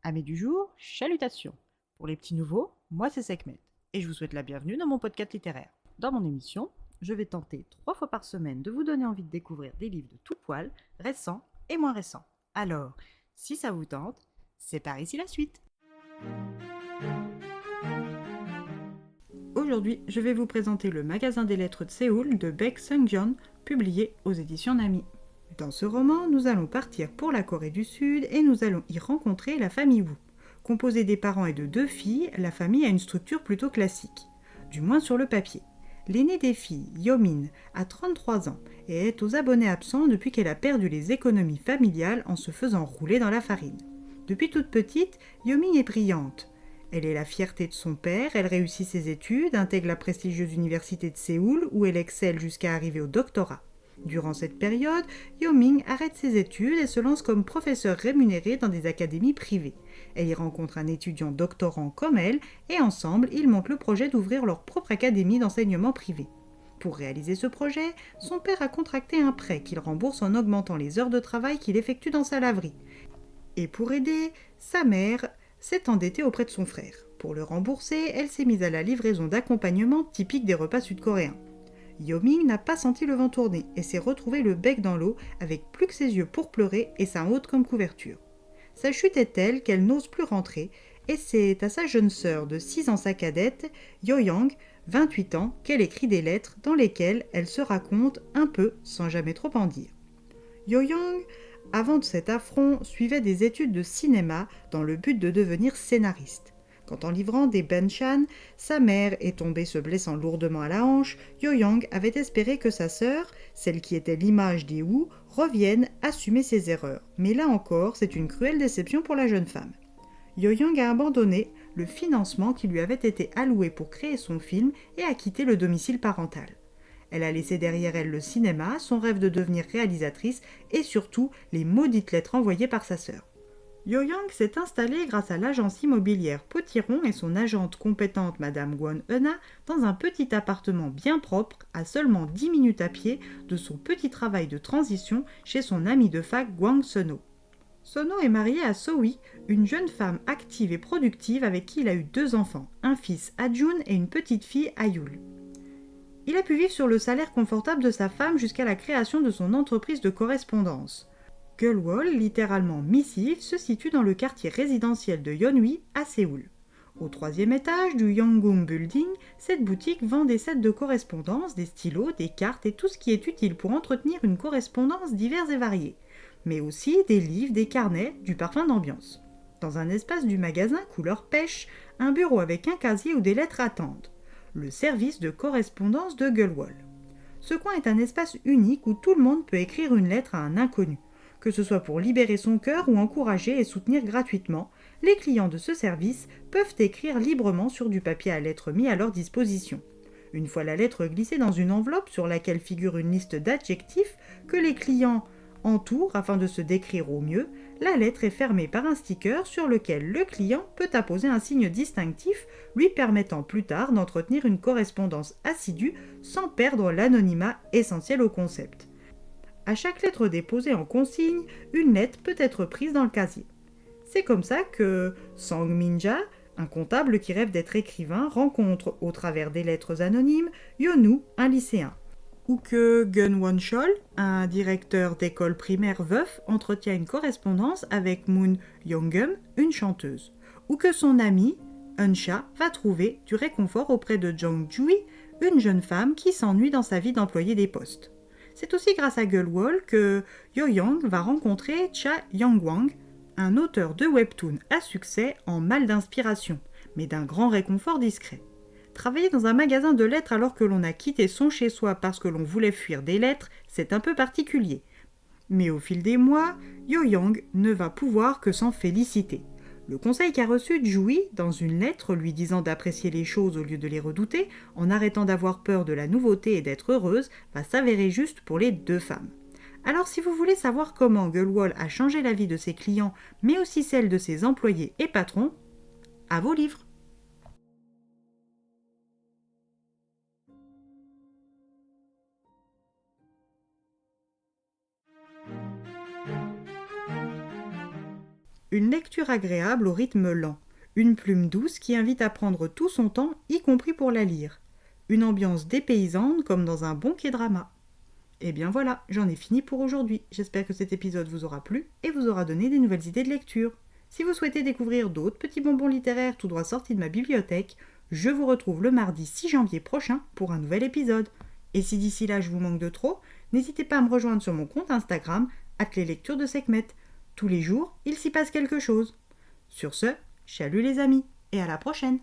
Amis du jour, chalutations. Pour les petits nouveaux, moi c'est Sekhmet et je vous souhaite la bienvenue dans mon podcast littéraire. Dans mon émission, je vais tenter 3 fois par semaine de vous donner envie de découvrir des livres de tout poil, récents et moins récents. Alors, si ça vous tente, c'est par ici la suite. Aujourd'hui, je vais vous présenter le magasin des lettres de Séoul de Baek Sung-jeon, publié aux éditions Nami. Dans ce roman, nous allons partir pour la Corée du Sud et nous allons y rencontrer la famille Woo. Composée des parents et de 2 filles, la famille a une structure plutôt classique, du moins sur le papier. L'aînée des filles, Yomin, a 33 ans et est aux abonnés absents depuis qu'elle a perdu les économies familiales en se faisant rouler dans la farine. Depuis toute petite, Yomin est brillante. Elle est la fierté de son père, elle réussit ses études, intègre la prestigieuse université de Séoul où elle excelle jusqu'à arriver au doctorat. Durant cette période, Yo-Ming arrête ses études et se lance comme professeur rémunéré dans des académies privées. Elle y rencontre un étudiant doctorant comme elle et ensemble, ils montent le projet d'ouvrir leur propre académie d'enseignement privé. Pour réaliser ce projet, son père a contracté un prêt qu'il rembourse en augmentant les heures de travail qu'il effectue dans sa laverie. Et pour aider, sa mère s'est endettée auprès de son frère. Pour le rembourser, elle s'est mise à la livraison d'accompagnement typique des repas sud-coréens. Yo-Ming n'a pas senti le vent tourner et s'est retrouvé le bec dans l'eau avec plus que ses yeux pour pleurer et sa haute comme couverture. Sa chute est telle qu'elle n'ose plus rentrer et c'est à sa jeune sœur de 6 ans sa cadette, Yo-Yang, 28 ans, qu'elle écrit des lettres dans lesquelles elle se raconte un peu sans jamais trop en dire. Yo-Yang, avant cet affront, suivait des études de cinéma dans le but de devenir scénariste. Quand en livrant des banchan, sa mère est tombée se blessant lourdement à la hanche, Yo-Yang avait espéré que sa sœur, celle qui était l'image des Wu, revienne assumer ses erreurs. Mais là encore, c'est une cruelle déception pour la jeune femme. Yo-Yang a abandonné le financement qui lui avait été alloué pour créer son film et a quitté le domicile parental. Elle a laissé derrière elle le cinéma, son rêve de devenir réalisatrice et surtout les maudites lettres envoyées par sa sœur. Yo-Yang s'est installée grâce à l'agence immobilière Potiron et son agente compétente Madame Gwon Euna dans un petit appartement bien propre à seulement 10 minutes à pied de son petit travail de transition chez son ami de fac Gwang Seno. Sono est marié à Sowi, une jeune femme active et productive avec qui il a eu 2 enfants, un fils Ajun et une petite fille Ayul. Il a pu vivre sur le salaire confortable de sa femme jusqu'à la création de son entreprise de correspondance. Gulwol, littéralement missive, se situe dans le quartier résidentiel de Yeonwi à Séoul. Au 3e étage du Yonggum Building, cette boutique vend des sets de correspondance, des stylos, des cartes et tout ce qui est utile pour entretenir une correspondance diverse et variée, mais aussi des livres, des carnets, du parfum d'ambiance. Dans un espace du magasin couleur pêche, un bureau avec un casier où des lettres attendent. Le service de correspondance de Gulwol. Ce coin est un espace unique où tout le monde peut écrire une lettre à un inconnu. Que ce soit pour libérer son cœur ou encourager et soutenir gratuitement, les clients de ce service peuvent écrire librement sur du papier à lettres mis à leur disposition. Une fois la lettre glissée dans une enveloppe sur laquelle figure une liste d'adjectifs que les clients entourent afin de se décrire au mieux, la lettre est fermée par un sticker sur lequel le client peut apposer un signe distinctif lui permettant plus tard d'entretenir une correspondance assidue sans perdre l'anonymat essentiel au concept. À chaque lettre déposée en consigne, une lettre peut être prise dans le casier. C'est comme ça que Sang Minja, un comptable qui rêve d'être écrivain, rencontre, au travers des lettres anonymes, Yonu, un lycéen. Ou que Gun Won-chol, un directeur d'école primaire veuf, entretient une correspondance avec Moon Youngum, une chanteuse. Ou que son ami, Eun-cha, va trouver du réconfort auprès de Jong Jui, une jeune femme qui s'ennuie dans sa vie d'employé des postes. C'est aussi grâce à Gulwol que Yo-Yang va rencontrer Cha Yang-wang, un auteur de webtoon à succès en mal d'inspiration, mais d'un grand réconfort discret. Travailler dans un magasin de lettres alors que l'on a quitté son chez-soi parce que l'on voulait fuir des lettres, c'est un peu particulier. Mais au fil des mois, Yo-Yang ne va pouvoir que s'en féliciter. Le conseil qu'a reçu Jui dans une lettre lui disant d'apprécier les choses au lieu de les redouter, en arrêtant d'avoir peur de la nouveauté et d'être heureuse, va s'avérer juste pour les 2 femmes. Alors si vous voulez savoir comment Gulwol a changé la vie de ses clients, mais aussi celle de ses employés et patrons, à vos livres. Une lecture agréable au rythme lent. Une plume douce qui invite à prendre tout son temps, y compris pour la lire. Une ambiance dépaysante comme dans un bon K-drama. Et bien voilà, j'en ai fini pour aujourd'hui. J'espère que cet épisode vous aura plu et vous aura donné des nouvelles idées de lecture. Si vous souhaitez découvrir d'autres petits bonbons littéraires tout droit sortis de ma bibliothèque, je vous retrouve le mardi 6 janvier prochain pour un nouvel épisode. Et si d'ici là je vous manque de trop, n'hésitez pas à me rejoindre sur mon compte Instagram, @leslectures de Sekhmet. Tous les jours, il s'y passe quelque chose. Sur ce, salut les amis, et à la prochaine!